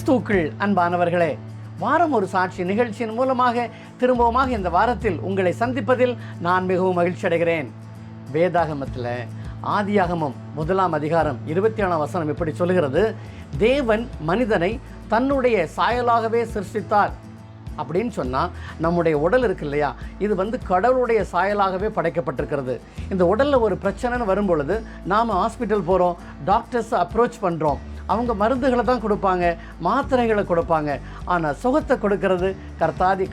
கிறிஸ்துவுக்குள் அன்பானவர்களே, வாரம் ஒரு சாட்சி நிகழ்ச்சியின் மூலமாக திரும்பவுமாக இந்த வாரத்தில் உங்களை சந்திப்பதில் நான் மிகவும் மகிழ்ச்சி அடைகிறேன். வேதாகமத்தில் ஆதியாகமம் 1 அதிகாரம் 27 வசனம் இப்படி சொல்கிறது, தேவன் மனிதனை தன்னுடைய சாயலாகவே சிருஷ்டித்தார். அப்படின்னு சொன்னால் நம்முடைய உடல் இருக்கு இல்லையா, இது கடவுளுடைய சாயலாகவே படைக்கப்பட்டிருக்கிறது. இந்த உடலில் ஒரு பிரச்சனைன்னு வரும்பொழுது நாம் ஹாஸ்பிட்டல் போகிறோம், டாக்டர்ஸை அப்ரோச் பண்ணுறோம். அவங்க மருந்துகளை தான் கொடுப்பாங்க, மாத்திரைகளை கொடுப்பாங்க. ஆனால் சுகத்தை கொடுக்கிறது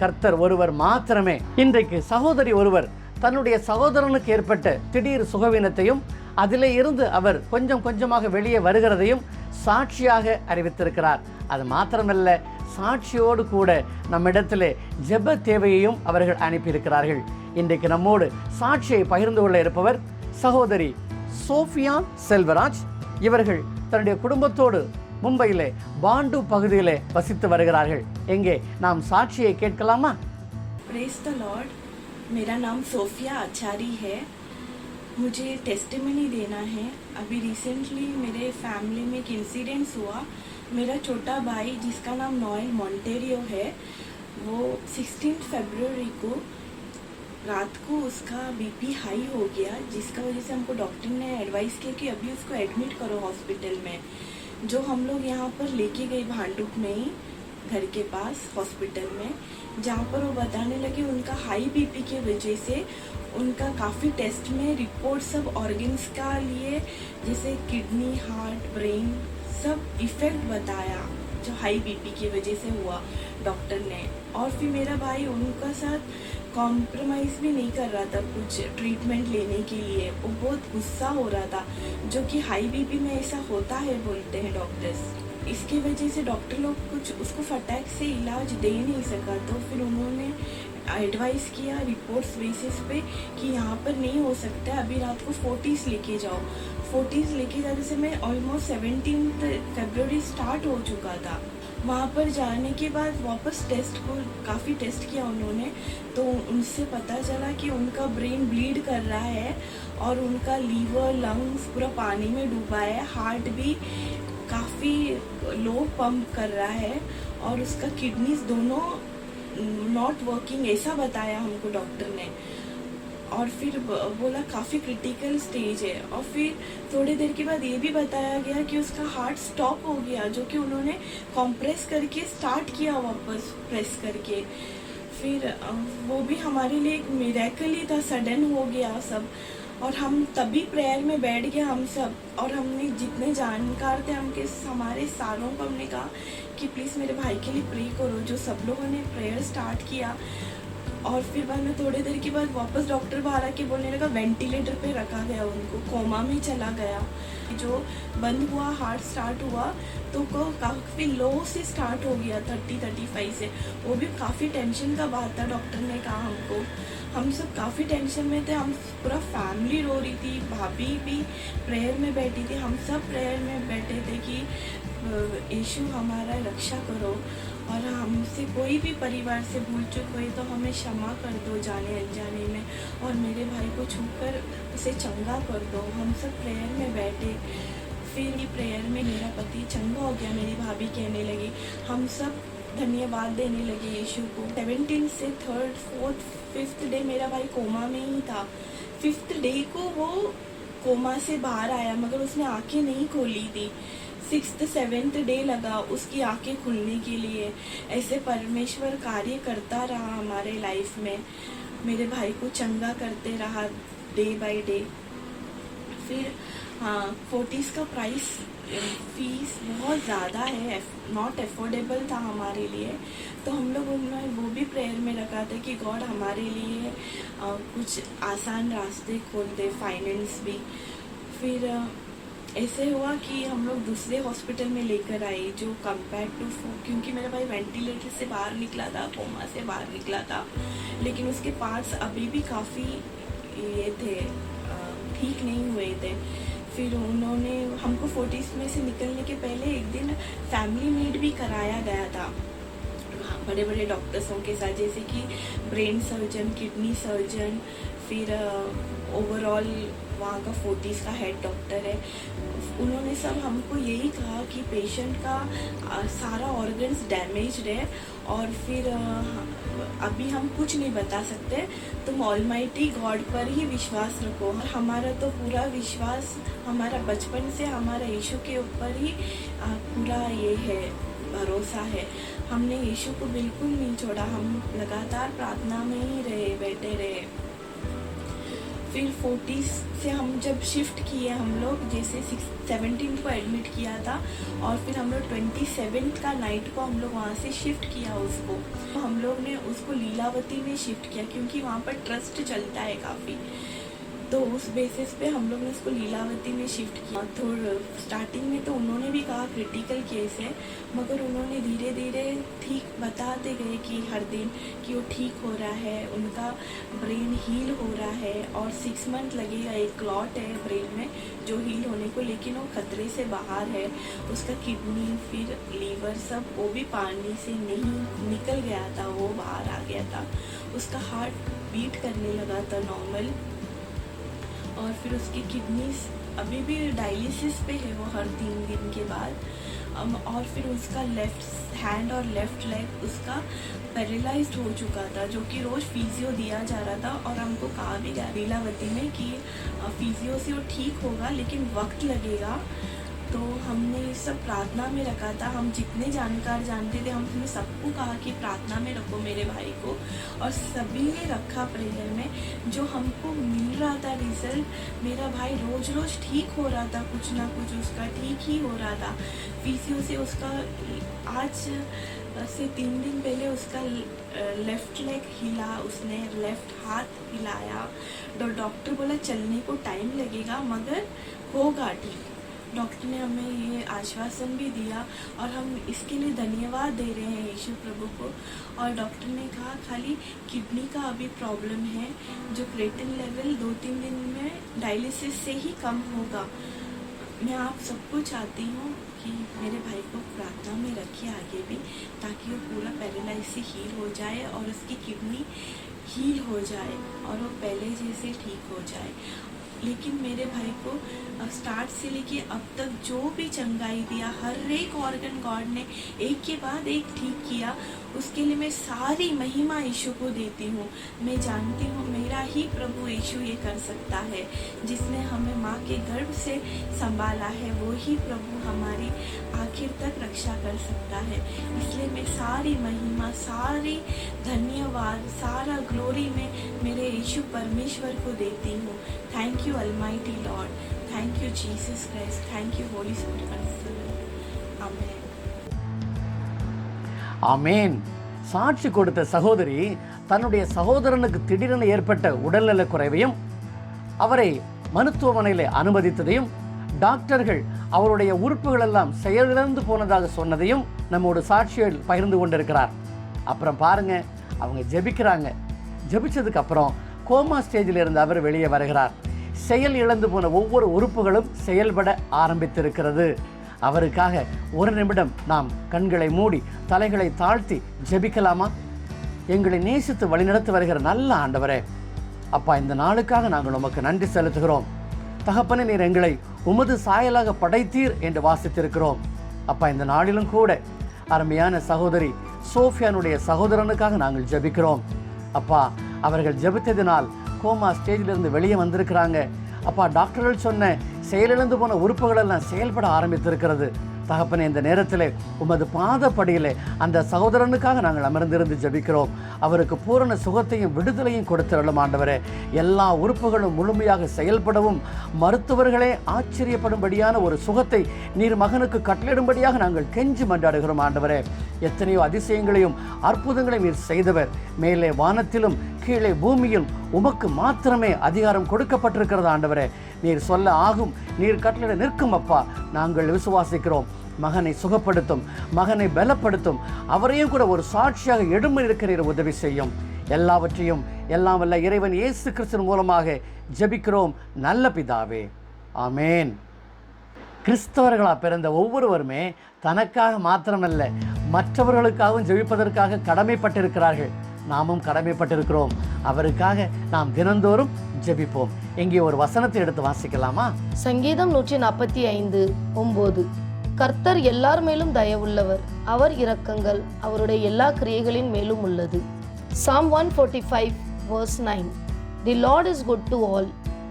கர்த்தர் ஒருவர் மாத்திரமே. இன்றைக்கு சகோதரி ஒருவர் தன்னுடைய சகோதரனுக்கு ஏற்பட்ட திடீர் சுகவீனத்தையும் அதிலே இருந்து அவர் கொஞ்சம் கொஞ்சமாக வெளியே வருகிறதையும் சாட்சியாக அறிவித்திருக்கிறார். அது மாத்திரமல்ல, சாட்சியோடு கூட நம்மிடத்திலே ஜெப தேவையையும் அவர்கள் அனுப்பியிருக்கிறார்கள். இன்றைக்கு நம்மோடு சாட்சியை பகிர்ந்து கொள்ள இருப்பவர் சகோதரி சோஃபியா செல்வராஜ். இவர்கள் தன்னுடைய குடும்பத்தோடு மும்பையிலே பாண்டு பகுதியிலே வசித்து வருகிறார்கள். எங்கே நாம் சாட்சியை கேட்கலாமா? Praise the Lord. मेरा नाम सोफिया आचारी है। मुझे टेस्टिमनी देना है। अभी रिसेंटली मेरे फैमिली में एक इंसिडेंस हुआ। मेरा छोटा भाई जिसका नाम नोएल मॉन्टेरियो है, वो 16 फरवरी को रात को उसका बीपी हाई हो गया, जिसका वजह से हमको डॉक्टर ने एडवाइस किया कि अभी उसको एडमिट करो हॉस्पिटल में। जो हम लोग यहाँ पर लेके गए भांडुप में ही, घर के पास हॉस्पिटल में, जहाँ पर वो बताने लगे उनका हाई बीपी की वजह से उनका काफ़ी टेस्ट में रिपोर्ट सब ऑर्गन्स का लिए, जैसे किडनी, हार्ट, ब्रेन सब इफेक्ट बताया, जो हाई बीपी की वजह से हुआ डॉक्टर ने। और फिर मेरा भाई उनका साथ कॉम्प्रोमाइज़ भी नहीं कर रहा था कुछ ट्रीटमेंट लेने के लिए। वो बहुत गुस्सा हो रहा था, जो कि हाई बीपी में ऐसा होता है बोलते हैं डॉक्टर्स। इसकी वजह से डॉक्टर लोग कुछ उसको फटाक से इलाज दे नहीं सका। तो फिर उन्होंने एडवाइस किया रिपोर्ट्स बेसिस पे कि यहाँ पर नहीं हो सकता है, अभी रात को 40s लेके जाओ। 40s लेके जाने से मैं ऑलमोस्ट 17 फरवरी स्टार्ट हो चुका था। वहाँ पर जाने के बाद वापस टेस्ट को काफ़ी टेस्ट किया उन्होंने, तो उनसे पता चला कि उनका ब्रेन ब्लीड कर रहा है और उनका लीवर, लंग्स पूरा पानी में डूबा है। हार्ट भी काफ़ी लो पंप कर रहा है और उसका किडनीज दोनों नॉट वर्किंग, ऐसा बताया हमको डॉक्टर ने। और फिर बोला काफ़ी क्रिटिकल स्टेज है। और फिर थोड़ी देर के बाद ये भी बताया गया कि उसका हार्ट स्टॉप हो गया, जो कि उन्होंने कंप्रेस करके स्टार्ट किया वापस प्रेस करके। फिर वो भी हमारे लिए एक मिरेकल ही था, सडन हो गया सब। और हम तभी प्रेयर में बैठ गए हम सब, और हमने जितने जानकार थे हमारे सारों को हमने कहा कि प्लीज़ मेरे भाई के लिए प्रे करो। जो सब लोगों ने प्रेयर स्टार्ट किया। और फिर बाद में थोड़ी देर के बाद वापस डॉक्टर बाहर आके बोलने लगा वेंटिलेटर पे रखा गया, उनको कोमा में चला गया। जो बंद हुआ, हार्ट स्टार्ट हुआ तो काफ़ी लो से स्टार्ट हो गया, 30-35 से। वो भी काफ़ी टेंशन का बात था, डॉक्टर ने कहा हमको। हम सब काफ़ी टेंशन में थे, हम पूरा फैमिली रो रही थी, भाभी भी प्रेयर में बैठी थी, हम सब प्रेयर में बैठे थे कि यीशु हमारा रक्षा करो, और हमसे कोई भी परिवार से भूल चूक हुई तो हमें क्षमा कर दो जाने अनजाने में, और मेरे भाई को छूकर उसे चंगा कर दो। हम सब प्रेयर में बैठे। फिर प्रेयर में मेरा पति चंगा हो गया, मेरी भाभी कहने लगी। हम सब धन्यवाद देने लगे यीशु को। 17 से 3rd, 4th, 5th डे मेरा भाई कोमा में ही था। 5th डे को वो कोमा से बाहर आया, मगर उसने आंखें नहीं खोली थी। 6th, 7th डे लगा उसकी आंखें खुलने के लिए। ऐसे परमेश्वर कार्य करता रहा हमारे लाइफ में, मेरे भाई को चंगा करते रहा डे बाय डे। फिर 40s का प्राइस फीस बहुत ज़्यादा है, नॉट अफोर्डेबल था हमारे लिए। तो हम लोग वो भी प्रेयर में रखा था कि गॉड हमारे लिए कुछ आसान रास्ते खोल दे, फाइनेंस भी। फिर ऐसे हुआ कि हम लोग दूसरे हॉस्पिटल में लेकर आए, जो कंपेयर टू, क्योंकि मेरा भाई वेंटिलेटर से बाहर निकला था, कोमा से बाहर निकला था, लेकिन उसके पार्ट्स अभी भी काफ़ी ये थे, ठीक नहीं हुए थे। फिर उन्होंने हमको 40s में से निकलने के पहले एक दिन फैमिली मीट भी कराया गया था। बड़े बड़े डॉक्टर्सों के साथ, जैसे कि ब्रेन सर्जन, किडनी सर्जन, फिर ओवरऑल वहाँ का 40 का हेड डॉक्टर है। उन्होंने सब हमको यही कहा कि पेशेंट का सारा ऑर्गन्स डैमेज्ड है और फिर अभी हम कुछ नहीं बता सकते, तुम ऑलमाइटी गॉड पर ही विश्वास रखो। और हमारा तो पूरा विश्वास हमारा बचपन से हमारा यीशु के ऊपर ही पूरा ये है, भरोसा है। हमने यीशु को बिल्कुल नहीं छोड़ा, हम लगातार प्रार्थना में ही रहे, बैठे रहे। फिर 40 से हम जब शिफ्ट किए, हम लोग जैसे 17 को एडमिट किया था और फिर हम लोग 27 का नाइट को हम लोग वहाँ से शिफ्ट किया उसको। तो हम लोग ने उसको लीलावती में शिफ्ट किया क्योंकि वहाँ पर ट्रस्ट चलता है काफ़ी, तो उस बेसिस पे हम लोग ने उसको लीलावती में शिफ्ट किया। तो स्टार्टिंग में तो उन्होंने भी कहा क्रिटिकल केस है, मगर उन्होंने धीरे धीरे ठीक बताते गए कि हर दिन कि वो ठीक हो रहा है, उनका ब्रेन हील हो रहा है और 6 मंथ लगेगा। एक क्लॉट है ब्रेन में जो हील होने को, लेकिन वो खतरे से बाहर है। उसका किडनी फिर लीवर सब वो भी पानी से नहीं निकल गया था, वो बाहर आ गया था। उसका हार्ट बीट करने लगा था नॉर्मल, और फिर उसकी किडनीज अभी भी डायलिसिस पे है वो हर 3 दिन के बाद। और फिर उसका लेफ्ट हैंड और लेफ्ट लेग उसका पैरालाइज्ड हो चुका था, जो कि रोज़ फिजियो दिया जा रहा था। और हमको कहा भी गया लीलावती में कि फिजियो से वो ठीक होगा लेकिन वक्त लगेगा। तो हमने ये सब प्रार्थना में रखा था। हम जितने जानकार जानते थे हमने सबको कहा कि प्रार्थना में रखो मेरे भाई को, और सभी ने रखा प्रेयर में। जो हमको मिल रहा था रिजल्ट, मेरा भाई रोज़ रोज़ ठीक हो रहा था, कुछ ना कुछ उसका ठीक ही हो रहा था। फिजियो से उसका आज से 3 दिन पहले उसका लेफ़्ट लेग हिला, उसने लेफ़्ट हाथ हिलाया। डॉक्टर बोला चलने को टाइम लगेगा मगर होगा ठीक। डॉक्टर ने हमें ये आश्वासन भी दिया और हम इसके लिए धन्यवाद दे रहे हैं यीशु प्रभु को। और डॉक्टर ने कहा खाली किडनी का अभी प्रॉब्लम है, जो क्रेटिन लेवल 2-3 दिन में डायलिसिस से ही कम होगा। मैं आप सबको चाहती हूँ कि मेरे भाई को प्रार्थना में रखिए आगे भी, ताकि वो पूरा पैरालाइज से हील हो जाए और उसकी किडनी हील हो जाए और वो पहले जैसे ठीक हो जाए। लेकिन मेरे भाई को स्टार्ट से लेके अब तक जो भी चंगाई दिया, हर एक ऑर्गन गॉड ने एक के बाद एक ठीक किया, उसके लिए मैं सारी महिमा यीशु को देती हूँ। मैं जानती हूँ मेरा ही प्रभु यीशु ये कर सकता है, जिसने हमें माँ के गर्भ से संभाला है, वो ही प्रभु हमारी आखिर तक रक्षा कर सकता है। इसलिए मैं सारी महिमा, सारी धन्यवाद, सारा ग्लोरी में मेरे यीशु परमेश्वर को देती हूँ। Thank you almighty Lord, thank you Jesus Christ, thank you Holy Spirit. Amen. Amen. சாட்சி கொடுத்த சகோதரி தன்னுடைய சகோதரனுக்கு திடீரென ஏற்பட்ட உடல்நலக் குறைவையும் அவரை மருத்துவமனையில் அனுமதித்ததையும் டாக்டர்கள் அவருடைய உறுப்புகள் எல்லாம் செயலிழந்து போனதாக சொன்னதையும் நம்மோட சாட்சிகள் பகிர்ந்து கொண்டிருக்கிறார். அப்புறம் பாருங்க, அவங்க ஜெபிக்கிறாங்க. ஜெபிச்சதுக்கு அப்புறம் கோமா ஸ்டேஜில் இருந்து அவர் வெளியே வருகிறார். செயல் இழந்து போன ஒவ்வொரு உறுப்புகளும் செயல்பட ஆரம்பித்திருக்கிறது. அவருக்காக ஒரு நிமிடம் நாம் கண்களை மூடி தலைகளை தாழ்த்தி ஜெபிக்கலாமா? எங்களை நேசித்து வழிநடத்தி வருகிற நல்ல ஆண்டவரே, அப்பா, இந்த நாளுக்காக நாங்கள் உமக்கு நன்றி செலுத்துகிறோம். தகப்பனே, நீர் எங்களை உமது சாயலாக படைத்தீர் என்று வாசித்திருக்கிறோம். அப்பா, இந்த நாளிலும் கூட அருமையான சகோதரி சோஃபியானுடைய சகோதரனுக்காக நாங்கள் ஜெபிக்கிறோம். அப்பா, அவர்கள் ஜெபித்ததினால் கோமா ஸ்டேஜிலிருந்து வெளியே வந்திருக்கிறாங்க. அப்பா, டாக்டர்கள் சொன்ன செயலிழந்து போன உறுப்புகள் எல்லாம் செயல்பட ஆரம்பித்திருக்கிறது. தகப்பனே, இந்த நேரத்தில் உமது பாதப்படியில் அந்த சகோதரனுக்காக நாங்கள் அமர்ந்திருந்து ஜெபிக்கிறோம். அவருக்கு பூரண சுகத்தையும் விடுதலையும் கொடுத்திருளும் ஆண்டவரே. எல்லா உறுப்புகளும் முழுமையாக செயல்படவும் மருத்துவர்களே ஆச்சரியப்படும்படியான ஒரு சுகத்தை நீர் மகனுக்கு கட்டளிடும்படியாக நாங்கள் கெஞ்சி மன்றாடுகிறோம் ஆண்டவரே. எத்தனையோ அதிசயங்களையும் அற்புதங்களையும் நீர் செய்தவர். மேலே வானத்திலும் கீழே பூமியில் உமக்கு மாத்திரமே அதிகாரம் கொடுக்கப்பட்டிருக்கிறது ஆண்டவரே. நீர் சொல்ல ஆகும், நீர் கட்டளை நிற்கும். அப்பா, நாங்கள் விசுவாசிக்கிறோம். மகனை சுகப்படுத்தும், மகனை பலப்படுத்தும், அவரையும் கூட ஒரு சாட்சியாக எழும்ப இருக்கிற உதவி செய்யும். எல்லாவற்றையும் எல்லாம் வல்ல இறைவன் இயேசு கிறிஸ்து மூலமாக ஜெபிக்கிறோம் நல்ல பிதாவே, ஆமேன். கிறிஸ்தவர்களாக பிறந்த ஒவ்வொருவருமே தனக்காக மாத்திரமல்ல, மற்றவர்களுக்காகவும் ஜெபிப்பதற்காக கடமைப்பட்டிருக்கிறார்கள். நாமும் கடமைப்பட்டிருக்கிறோம். அவருக்காக நாம் தினந்தோறும் ஜெபிப்போம். இங்கே ஒரு வசனத்தை எடுத்து வாசிக்கலாமா? சங்கீதம் 145:9. கர்த்தர் எல்லார் மேலும் தயவுள்ளவர், அவர் இரக்கங்கள் அவருடைய எல்லா கிரியைகளின் மேலும் உள்ளது. Psalm 145:9. The Lord is good to all,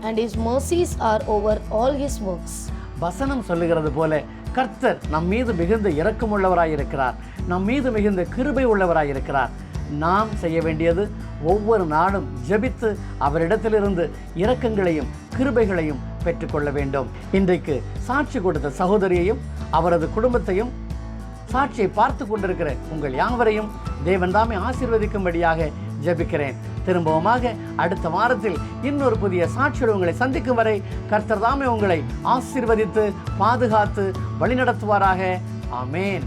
and his mercies are over all his works. வசனம் சொல்லுகிறது போல கர்த்தர் நம் மீது மிகுந்த இரக்கமுள்ளவராயிருக்கிறார், நம் மீது மிகுந்த கிருபை உள்ளவராயிருக்கிறார். நாம் செய்ய வேண்டியது ஒவ்வொரு நாளும் ஜெபித்து அவரிடத்திலிருந்து இரக்கங்களையும் கிருபைகளையும் பெற்றுக்கொள்ள வேண்டும். இன்றைக்கு சாட்சி கொடுத்த சகோதரியையும் அவரது குடும்பத்தையும் சாட்சியை பார்த்து கொண்டிருக்கிற உங்கள் யாவரையும் தேவன் தாமே ஆசீர்வதிக்கும்படியாக ஜெபிக்கிறேன். திரும்பவுமாக அடுத்த வாரத்தில் இன்னொரு புதிய சாட்சியோடு உங்களை சந்திக்கும் வரை கர்த்தர் தாமே உங்களை ஆசீர்வதித்து பாதுகாத்து வழிநடத்துவாராக. ஆமேன்.